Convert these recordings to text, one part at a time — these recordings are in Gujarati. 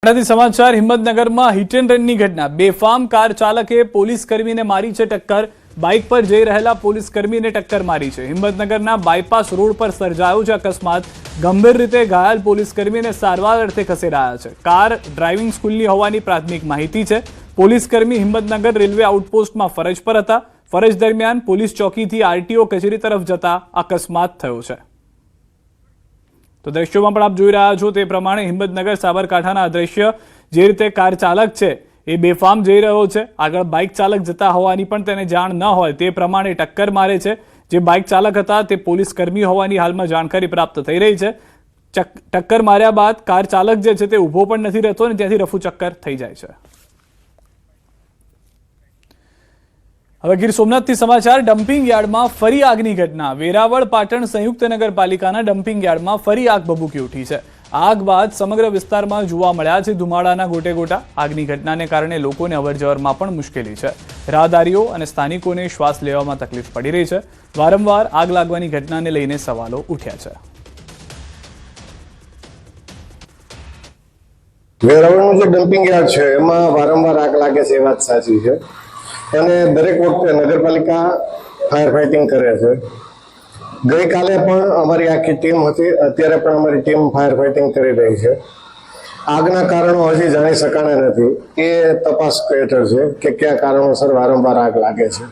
समाचार हिम्मतनगर में हिट एंड रन की घटना बेफाम कार चालके पोलीस कर्मी ने मारी है टक्कर। बाइक पर जई रहेला पोलीस कर्मी ने टक्कर मारी है। हिम्मतनगर बायपास रोड पर सर्जायो छे अकस्मात। गंभीर रीते घायल पोलीस कर्मी ने सारवार अर्थे खसेड़ाया है। कार ड्राइविंग स्कूलनी होवानी प्राथमिक माहिती है। पोलीस कर्मी हिम्मतनगर रेलवे आउटपोस्ट में फरज पर था। फरज दरमियान पोलीस चौकी थी आरटीओ कचेरी तरफ जता अकस्मात थयो छे। तो दृश्यों में आप જોઈ રહ્યા છો તે પ્રમાણે હિંમતનગર સાબરકાંઠાના દ્રશ્ય જે રીતે કાર ચાલક છે એ બેફામ જઈ રહ્યો છે, આગળ બાઇક ચાલક જતા હોવાની પણ તેને જાણ ન હોય તે પ્રમાણે ટક્કર મારે છે। જે બાઇક ચાલક હતા તે પોલીસ કર્મી હોવાની હાલમાં જાણકારી પ્રાપ્ત થઈ રહી છે। ટક્કર માર્યા બાદ કાર ચાલક જે છે તે ઊભો પણ નથી રહેતો અને ત્યાંથી રફુ ચક્કર થઈ જાય છે। હવે ગીર સોમનાથથી સમાચાર। ડમ્પિંગ યાર્ડમાં ફરી આગની ઘટના। વેરાવળ પાટણ સંયુક્ત નગરપાલિકાના ડમ્પિંગ યાર્ડમાં ફરી આગ ભભૂકી ઉઠી છે। આગ બાદ સમગ્ર વિસ્તારમાં જોવા મળ્યા છે ધુમાડાના ગોટે ગોટા। આગની ઘટનાને કારણે લોકોને અવરજવરમાં પણ મુશ્કેલી છે। રાહદારીઓ અને સ્થાનિકોને શ્વાસ લેવામાં તકલીફ પડી રહી છે। વારંવાર આગ લાગવાની ઘટનાને લઈને સવાલો ઉઠ્યા છે। વેરાવળનું જે ડમ્પિંગ યાર્ડ છે એમાં વારંવાર આગ લાગે છે, એ વાત સાચી છે અને દરેક વખતે નગરપાલિકા ફાયર ફાઇટિંગ કરે છે। ગઈકાલે પણ અમારી આખી ટીમ હતી, અત્યારે પણ અમારી ટીમ ફાયર ફાઇટિંગ કરી રહી છે। આગના કારણો હજી જાણી શકાણા નથી, એ તપાસ હેઠળ છે કે કયા કારણોસર વારંવાર આગ લાગે છે।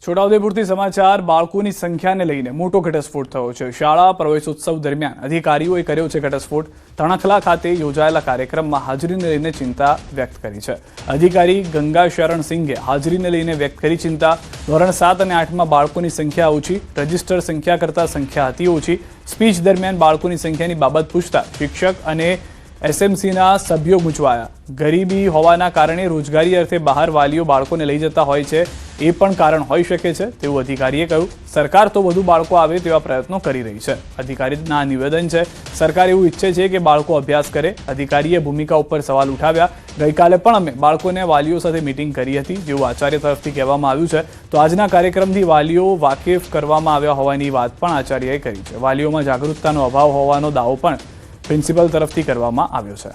છોટાઉદેપુરથી સમાચાર। બાળકોની સંખ્યાને લઈને મોટો ઘટસ્ફોટ થયો છે। શાળા પ્રવેશોત્સવ દરમિયાન અધિકારીઓએ કર્યો છે ઘટસ્ફોટ। તણખલા ખાતે યોજાયેલા કાર્યક્રમમાં હાજરીને લઈને ચિંતા વ્યક્ત કરી છે। અધિકારી ગંગા શરણ સિંઘે હાજરીને લઈને વ્યક્ત કરી ચિંતા। ધોરણ 7 અને 8માં બાળકોની સંખ્યા ઓછી, રજીસ્ટર સંખ્યા કરતાં સંખ્યા અતિ ઓછી। સ્પીચ દરમિયાન બાળકોની સંખ્યાની બાબત પૂછતા શિક્ષક અને એસએમસીના સભ્યો ગૂંચવાયા। ગરીબી હોવાના કારણે રોજગારી અર્થે બહાર વાલીઓ બાળકોને લઈ જતા હોય છે, એ પણ કારણ હોઈ શકે છે તેવું અધિકારીએ કહ્યું। સરકાર તો વધુ બાળકો આવે તેવા પ્રયત્નો કરી રહી છે। અધિકારીના નિવેદન છે, સરકાર એવું ઈચ્છે છે કે બાળકો અભ્યાસ કરે। અધિકારીએ ભૂમિકા ઉપર સવાલ ઉઠાવ્યા। ગઈકાલે પણ અમે બાળકોને વાલીઓ સાથે મીટિંગ કરી હતી જેવું આચાર્ય તરફથી કહેવામાં આવ્યું છે। તો આજના કાર્યક્રમથી વાલીઓ વાકેફ કરવામાં આવ્યા હોવાની વાત પણ આચાર્યએ કરી છે। વાલીઓમાં જાગૃતતાનો અભાવ હોવાનો દાવો પણ પ્રિન્સિપલ તરફથી કરવામાં આવ્યો છે।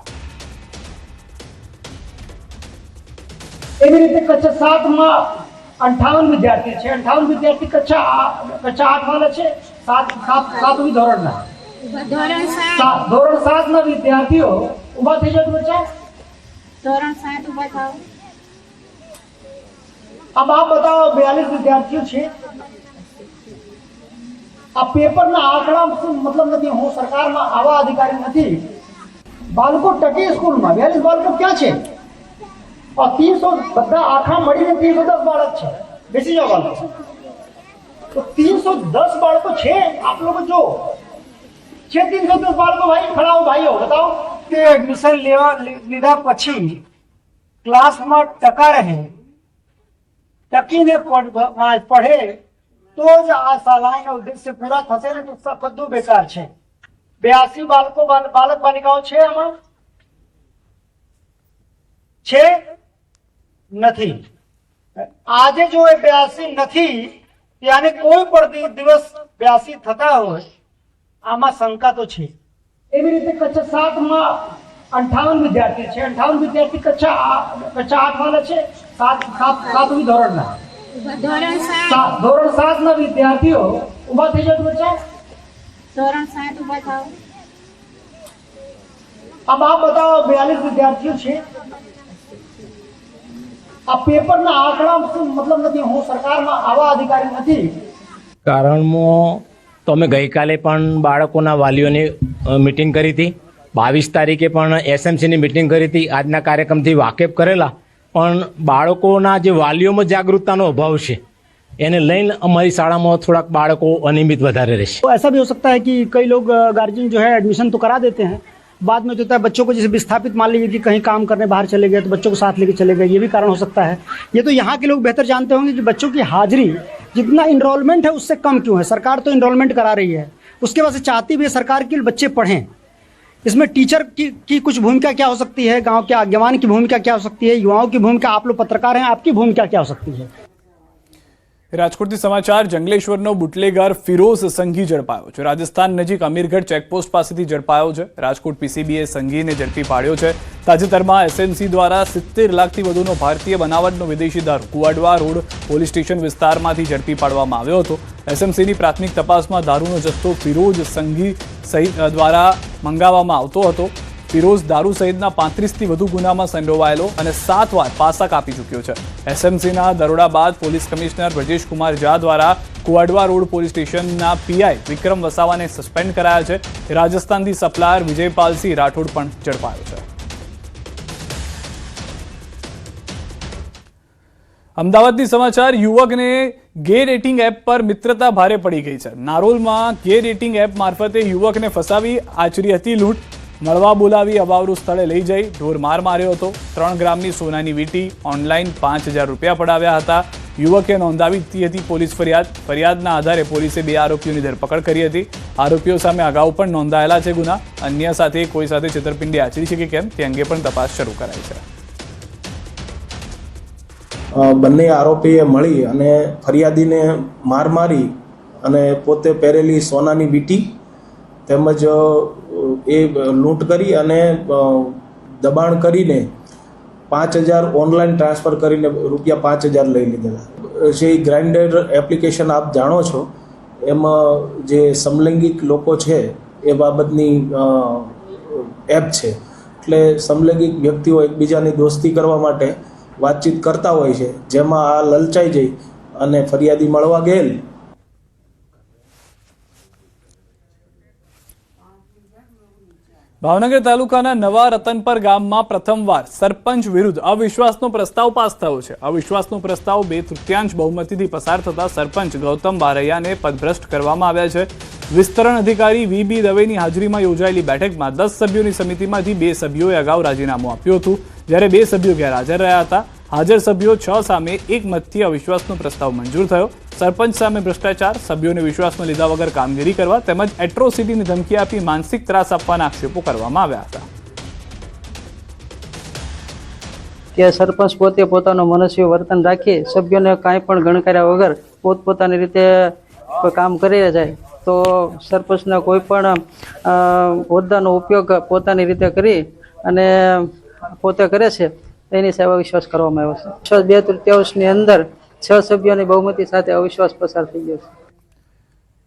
એવી રીતે કચ્છ 7 માં 58 વિદ્યાર્થી છે। 58 વિદ્યાર્થી કચ્છ 8 વાળા છે। 7મી ધોરણના ધોરણ 7 ના વિદ્યાર્થીઓ ઊભા થઈ જાવ બચ્ચા। ધોરણ 7 ઊભા થાઓ। अब आप बताओ 42 विद्यार्थियों છે। आ पेपर ना आंकड़ा मतलब नहीं, हूँ सरकार में आवा अधिकारी नहीं। बालको टके स्कूल में 42 बालको क्या है और 300 बदा आखा मड़ी ने 310 बालक है। बेसी जाओ बालको तो 310 बालको छे। आप लोग जो 310 बालको भाई खड़ा हो भाई हो बताओ कि एडमिशन लीधा पछी क्लास में टका रहे, टकी ने पढ़े तो ज आ शालाना उद्देश्य पूरा थशे ने तो सब બધું બેકાર છે। 82 બાળકો બાલક બાલિકાઓ છે આમાં છે નથી। આજે જો એ 82 નથી ત્યારે કોઈ પણ દિવસ 82 થતા હોય આમાં શંકા તો છે। એવી રીતે કચ્છ 7 માં 58 વિદ્યાર્થી છે। 58 વિદ્યાર્થી કચ્છ 8 વાળા છે। 7મી ધોરણના ધોરણ 7 ના વિદ્યાર્થીઓ ઊભા થઈ જાવ બચ્ચા। ધોરણ 7 ઊભા થાઓ। अब आप बताओ 42 विद्यार्थियों છે। आ पेपर ना आंकड़ा मतलब नहीं, हूँ सरकार में आवा अधिकारी नहीं। કારણમાં તો અમે ગઈકાલે પણ બાળકોના વાલીઓની મીટિંગ કરી હતી। 22 તારીખે પણ એસએમસીની મીટિંગ કરી હતી। આજના કાર્યક્રમથી વાકેફ કરેલા પણ બાળકોના જે વાલીઓમાં જાગૃતતાનો અભાવ છે એને લઈને અમારી શાળામાં થોડાક બાળકો અનિયમિત વધારે રહેશે। तो ऐसा भी हो सकता है कि कई लोग गार्जियन जो है एडमिशन तो करा देते हैं, बाद में जो होता है बच्चों को जैसे विस्थापित मान लीजिए कि कहीं काम करने बाहर चले गए तो बच्चों को साथ लेके चले गए, ये भी कारण हो सकता है। ये तो यहाँ के लोग बेहतर जानते होंगे कि बच्चों की हाजिरी जितना इनरोलमेंट है उससे कम क्यों है। सरकार तो इनरोलमेंट करा रही है, उसके बाद से चाहती भी है सरकार कि बच्चे पढ़ें। इसमें टीचर की कुछ भूमिका क्या हो सकती है, गाँव के आगेवान की भूमिका क्या हो सकती है, युवाओं की भूमिका, आप लोग पत्रकार हैं आपकी भूमिका क्या हो सकती है। રાજકોટથી સમાચાર. જંગલેશ્વરનો બુટલેગર ફિરોઝ સંઘી ઝડપાયો છે. રાજસ્થાન નજીક અમીરગઢ ચેકપોસ્ટ પાસેથી ઝડપાયો છે. રાજકોટ પીસીબીએ સંઘીને ઝડપી પાડ્યો છે. તાજેતરમાં એસએમસી દ્વારા 70 લાખથી વધુનો ભારતીય બનાવટનો વિદેશી દારૂ કુવાડવા રોડ પોલીસ સ્ટેશન વિસ્તારમાંથી ઝડપી પાડવામાં આવ્યો હતો. એસએમસીની પ્રાથમિક તપાસમાં દારૂનો જથ્થો ફિરોઝ સંઘી સહિત દ્વારા મંગાવવામાં આવતો હતો. ફિરોઝ દારૂ સહિતના 35થી વધુ ગુનામાં સંડોવાયેલો અને 7 વાર પાસા કાપી ચૂક્યો છે. એસએમસીના દરોડા બાદ પોલીસ કમિશનર બ્રજેશ કુમાર ઝા દ્વારા કુવાડવા રોડ પોલીસ સ્ટેશનના પીઆઈ વિક્રમ વસાવાને સસ્પેન્ડ કરાયા છે. રાજસ્થાનથી સપ્લાયર વિજયપાલસિંહ રાઠોડ પણ ઝડપાયો છે. અમદાવાદથી સમાચાર. યુવકને ગે ડેટિંગ એપ પર મિત્રતા ભારે પડી ગઈ છે. નારોલમાં ગે ડેટિંગ એપ મારફતે યુવકને ફસાવી આચરી હતી લૂંટ. મળવા બોલાવી અવાવરું સ્થળે લઈ જઈ ઢોરમાર માર્યો હતો. 3 ગ્રામની સોનાની વીંટી, ઓનલાઈન 5000 રૂપિયા પડાવ્યા હતા. યુવકે નોંધાવી હતી પોલીસ ફરિયાદ. ફરિયાદના આધારે પોલીસે 2 આરોપીઓની ધરપકડ કરી હતી. આરોપીઓ સામે અગાઉ પણ નોંધાયેલા છે ગુના. અન્ય સાથે કોઈ સાથે છેતરપિંડી આચરી છે કે કેમ તે અંગે પણ તપાસ શરૂ કરાઈ છે. બંને આરોપીએ મળી અને ફરિયાદીને માર મારી અને પોતે પહેરેલી સોનાની વીંટી તેમજ એ લૂંટ કરી અને દબાણ કરીને 5000 ઓનલાઈન ટ્રાન્સફર કરીને રૂપિયા 5000 લઈ લીધેલા. જે ગ્રાઇન્ડર એપ્લિકેશન આપ જાણો છો એમાં જે સમલૈંગિક લોકો છે એ બાબતની એપ છે. એટલે સમલૈંગિક વ્યક્તિઓ એકબીજાની દોસ્તી કરવા માટે વાતચીત કરતા હોય છે, જેમાં આ લલચાઈ જઈ અને ફરિયાદી મળવા ગયેલ. ભાવનગર તાલુકાના નવા રતનપર ગામમાં પ્રથમવાર સરપંચ વિરુદ્ધ અવિશ્વાસનો પ્રસ્તાવ પાસ થયો છે. અવિશ્વાસનો પ્રસ્તાવ 2/3 બહુમતીથી પસાર થતા સરપંચ ગૌતમ બારૈયાને પદભ્રષ્ટ કરવામાં આવ્યા છે. વિસ્તરણ અધિકારી વી.બી. દવેની હાજરીમાં યોજાયેલી બેઠકમાં 10 સભ્યોની સમિતિમાંથી 2 સભ્યોએ અગાઉ રાજીનામું આપ્યું હતું, જ્યારે 2 સભ્યો ગેરહાજર રહ્યા હતા. હાજર સભ્યો 6 સામે 1 મતથી અવિશ્વાસનો પ્રસ્તાવ મંજૂર થયો. સરપંચ સામે ભ્રષ્ટાચાર, સભ્યોને વિશ્વાસમાં લીધા વગર કામગીરી કરવા તેમજ એટ્રોસિટીની ધમકી આપી માનસિક ત્રાસ આપવાના આક્ષેપો કરવામાં આવ્યા હતા. કે સરપંચ પોતે પોતાનું મનસ્વી વર્તન રાખી સભ્યોને કાંઈ પણ ગણકાર્યા વગર પોતપોતાની રીતે કામ કરી જાય તો સરપંચના કોઈ પણ હોદ્દાનો ઉપયોગ પોતાની રીતે કરી અને પોતે કરે છે એની સામે અવિશ્વાસ કરવામાં આવ્યો છે. 2/3 અંદર 6 સભ્યોની બહુમતી સાથે અવિશ્વાસ પસાર થઈ ગયો છે.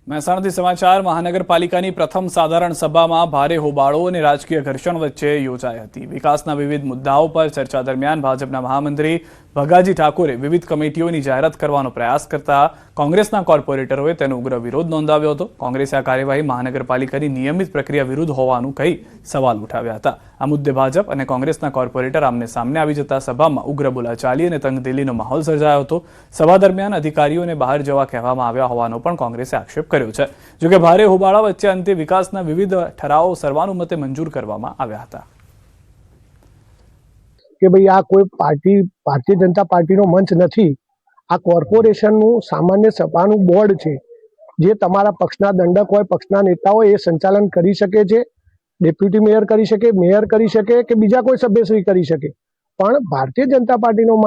મહેસાણાથી સમાચાર. મહાનગરપાલિકાની પ્રથમ સાધારણ સભામાં ભારે હોબાળો અને રાજકીય ઘર્ષણ વચ્ચે યોજાઈ હતી. વિકાસના વિવિધ મુદ્દાઓ પર ચર્ચા દરમિયાન ભાજપના મહામંત્રી ભગાજી ઠાકોરે વિવિધ કમિટીઓની જાહેરાત કરવાનો પ્રયાસ કરતા કોંગ્રેસના કોર્પોરેટરોએ તેનો ઉગ્ર વિરોધ નોંધાવ્યો હતો. કોંગ્રેસે આ કાર્યવાહી મહાનગરપાલિકાની નિયમિત પ્રક્રિયા વિરુદ્ધ હોવાનું કહી સવાલ ઉઠાવ્યા હતા. આ મુદ્દે ભાજપ અને કોંગ્રેસના કોર્પોરેટર આમને સામને આવી જતા સભામાં ઉગ્ર બોલાચાલી અને તંગદિલીનો માહોલ સર્જાયો હતો. સભા દરમિયાન અધિકારીઓને બહાર જવા કહેવામાં આવ્યા હોવાનો પણ કોંગ્રેસે આક્ષેપ કર્યો છે. જોકે ભારે હોબાળા વચ્ચે અંતે વિકાસના વિવિધ ઠરાવો સર્વાનુમતે મંજૂર કરવામાં આવ્યા હતા. કે ભાઈ આ કોઈ પાર્ટી ભારતીય જનતા પાર્ટીનો મંચ નથી. આ કોર્પોરેશનનું સામાન્ય સભાનું બોર્ડ છે, જે તમારા પક્ષના દંડક હોય, પક્ષના નેતાઓ એ સંચાલન કરી શકે છે. ડેપ્યુટી મેયર કરી શકે, મેયર કરી શકે કે બીજા કોઈ સભ્યશ્રી કરી શકે. પણ ભારતીય જનતા પાર્ટીનો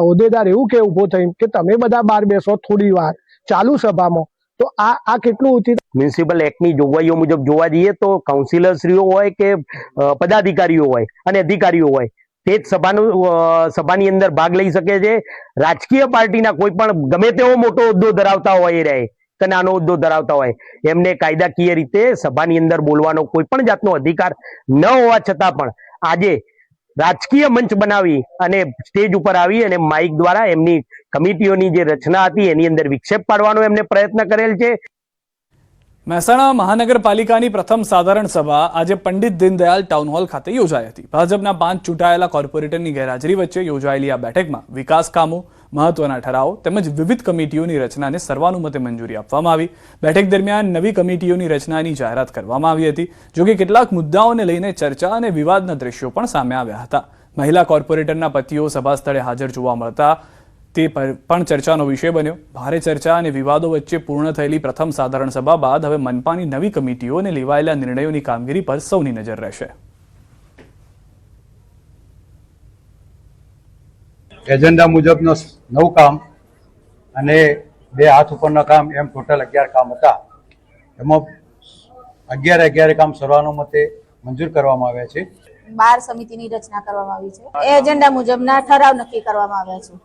હોદ્દેદાર એવું કે ઊભો થઈને કે તમે બધા બહાર બેસો થોડી વાર ચાલુ સભામાં, તો આ કેટલું ઉચિત? મ્યુનિસિપલ એક્ટની જોગવાઈઓ મુજબ જોવા જઈએ તો કાઉન્સિલરશ્રીઓ હોય કે પદાધિકારીઓ હોય અને અધિકારીઓ હોય તે જ સભાની અંદર ભાગ લઈ શકે છે. રાજકીય પાર્ટીના કોઈ પણ ગમે તેવો મોટો હોદ્દો ધરાવતા હોય એ રહે કે નાનો હોદ્દો ધરાવતા હોય એમને કાયદાકીય રીતે સભાની અંદર બોલવાનો કોઈ પણ જાતનો અધિકાર ન હોવા છતાં પણ આજે રાજકીય મંચ બનાવી અને સ્ટેજ ઉપર આવી અને માઇક દ્વારા એમની કમિટીઓની જે રચના હતી એની અંદર વિક્ષેપ પાડવાનો એમને પ્રયત્ન કરેલ છે. મહેસાણા મહાનગરપાલિકાની પ્રથમ સાધારણ સભા આજે પંડિત દીનદયાળ ટાઉન હોલ ખાતે યોજાઈ હતી. ભાજપના 5 ચૂંટાયેલા કોર્પોરેટરની ગેરહાજરી વચ્ચે યોજાયેલી આ બેઠકમાં વિકાસ કામો, મહત્વના ઠરાવો તેમજ વિવિધ કમિટીઓની રચનાને સર્વાનુમતે મંજૂરી આપવામાં આવી. બેઠક દરમિયાન નવી કમિટીઓની રચનાની જાહેરાત કરવામાં આવી હતી. જોકે કેટલાક મુદ્દાઓને લઈને ચર્ચા અને વિવાદના દ્રશ્યો પણ સામે આવ્યા હતા. મહિલા કોર્પોરેટરના પતિઓ સભા સ્થળે હાજર જોવા મળતા તે પણ ચર્ચાનો વિષય બન્યો. ભારે ચર્ચા અને વિવાદો વચ્ચે પૂર્ણ થયેલી પ્રથમ સાધારણ સભા બાદ હવે મનપાની નવી કમિટીઓ અને લેવાયેલા નિર્ણયોની કામગીરી પર સૌની નજર રહેશે. એજન્ડા મુજબનો નવું કામ અને 2 હાથ ઉપરના કામ એમ ટોટલ 11 કામ હતા. એમાં 11 કામ સર્વાનુમતે મંજૂર કરવામાં આવ્યા છે. 12 સમિતિની રચના કરવામાં આવી છે. એજન્ડા મુજબના ઠરાવ નક્કી કરવામાં આવ્યા છે.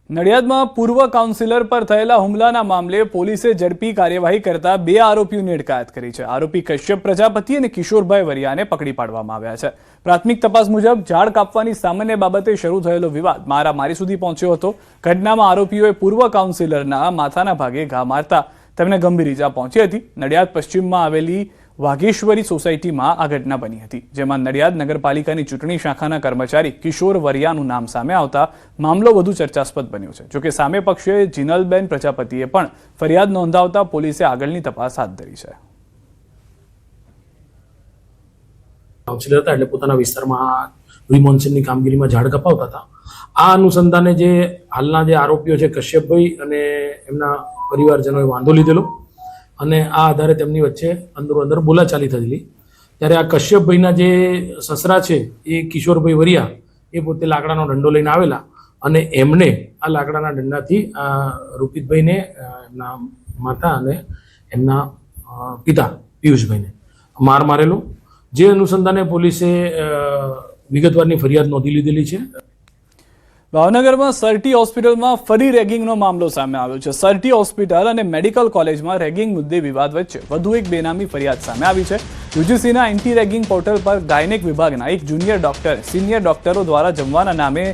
નડિયાદમાં પૂર્વ કાઉન્સિલર પર થયેલા હુમલાના મામલે પોલીસે ઝડપી કાર્યવાહી કરતા 2 આરોપીઓની અટકાયત કરી છે. આરોપી કશ્યપ પ્રજાપતિ અને કિશોરભાઈ વરિયાને પકડી પાડવામાં આવ્યા છે. પ્રાથમિક તપાસ મુજબ ઝાડ કાપવાની સામાન્ય બાબતે શરૂ થયેલો વિવાદ મારામારી સુધી પહોંચ્યો હતો. ઘટનામાં આરોપીઓએ પૂર્વ કાઉન્સિલરના માથાના ભાગે ઘા મારતા તેમને ગંભીર ઈજા પહોંચી હતી. નડિયાદ પશ્ચિમમાં આવેલી વાઘેશ્વરી સોસાયટીમાં આ ઘટના બની હતી, જેમાં નડિયાદ નગરપાલિકાની ચૂંટણી શાખાના કર્મચારી કિશોર વરિયાનું નામ સામે આવતા મામલો વધુ ચર્ચાસ્પદ બન્યો છે. જોકે સામે પક્ષે જીનલબેન પ્રજાપતિએ પણ ફરિયાદ નોંધાવતા પોલીસે આગળની તપાસ હાથ ધરી છે. કાઉન્સિલર હતા એટલે પોતાના વિસ્તારમાં રિમોન્સનની કામગીરીમાં ઝાડ કપાવતા હતા. આ અનુસંધાને જે હાલના જે આરોપીઓ છે કશ્યપભાઈ અને એમના પરિવારજનોએ વાંધો લીધેલો અને આ આધારે તેમની વચ્ચે અંદર બોલાચાલી થયેલી. ત્યારે આ કશ્યપભાઈના જે સસરા છે એ કિશોરભાઈ વરિયા એ પોતે લાકડાનો દંડો લઈને આવેલા અને એમને આ લાકડાના દંડાથી રૂપિતભાઈને, એમના માતા અને એમના પિતા પિયુષભાઈને માર મારેલો. જે અનુસંધાને પોલીસે વિગતવારની ફરિયાદ નોંધી લીધેલી છે. ભાવનગરમાં સરટી હોસ્પિટલમાં ફરી રેગિંગનો મામલો સામે આવ્યો છે. સરટી હોસ્પિટલ અને મેડિકલ કોલેજમાં રેગિંગ મુદ્દે વિવાદ વચ્ચે વધુ એક બેનામી ફરિયાદ સામે આવી છે. યુજીસીના એન્ટી રેગિંગ પોર્ટલ પર ગાયનેક વિભાગના એક જુનિયર ડોક્ટર સિનિયર ડોક્ટરો દ્વારા જમવાના નામે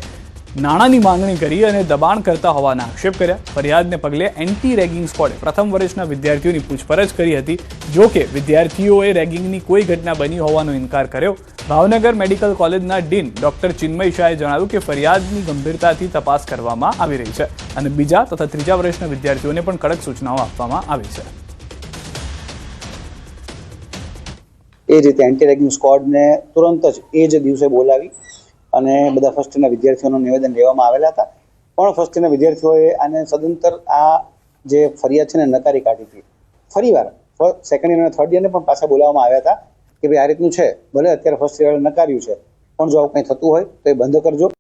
નાણાંની માંગણી કરી અને દબાણ કરતા હોવાના આક્ષેપ કર્યા. ફરિયાદને પગલે એન્ટી રેગિંગ સ્ક્વોડે પ્રથમ વર્ષના વિદ્યાર્થીઓની પૂછપરછ કરી હતી. જો કે વિદ્યાર્થીઓએ રેગિંગની કોઈ ઘટના બની હોવાનો ઇનકાર કર્યો. ભાવનગર મેડિકલ કોલેજના ડીન ડોક્ટર ચિન્મય શાહે જણાવ્યું કે ફરિયાદની ગંભીરતાથી તપાસ કરવામાં આવી રહી છે અને બીજા તથા ત્રીજા વર્ષના વિદ્યાર્થીઓને પણ કડક સૂચનાઓ આપવામાં આવી છે. એ રીતે એન્ટી રેગિંગ સ્ક્વોડને તુરંત જ એ જ દિવસે બોલાવી અને બધા ફર્સ્ટ યરના વિદ્યાર્થીઓનું નિવેદન લેવામાં આવેલા હતા. પણ ફર્સ્ટ યરના વિદ્યાર્થીઓએ આને સદંતર આ જે ફરિયાદ છે ને નકારી કાઢી હતી. ફરીવાર સેકન્ડ યર અને થર્ડ યરને પણ પાછા બોલાવવામાં આવ્યા હતા કે ભાઈ આ રીતનું છે, ભલે અત્યારે ફર્સ્ટ યર નકાર્યું છે પણ જો આવું કંઈ થતું હોય તો એ બંધ કરજો.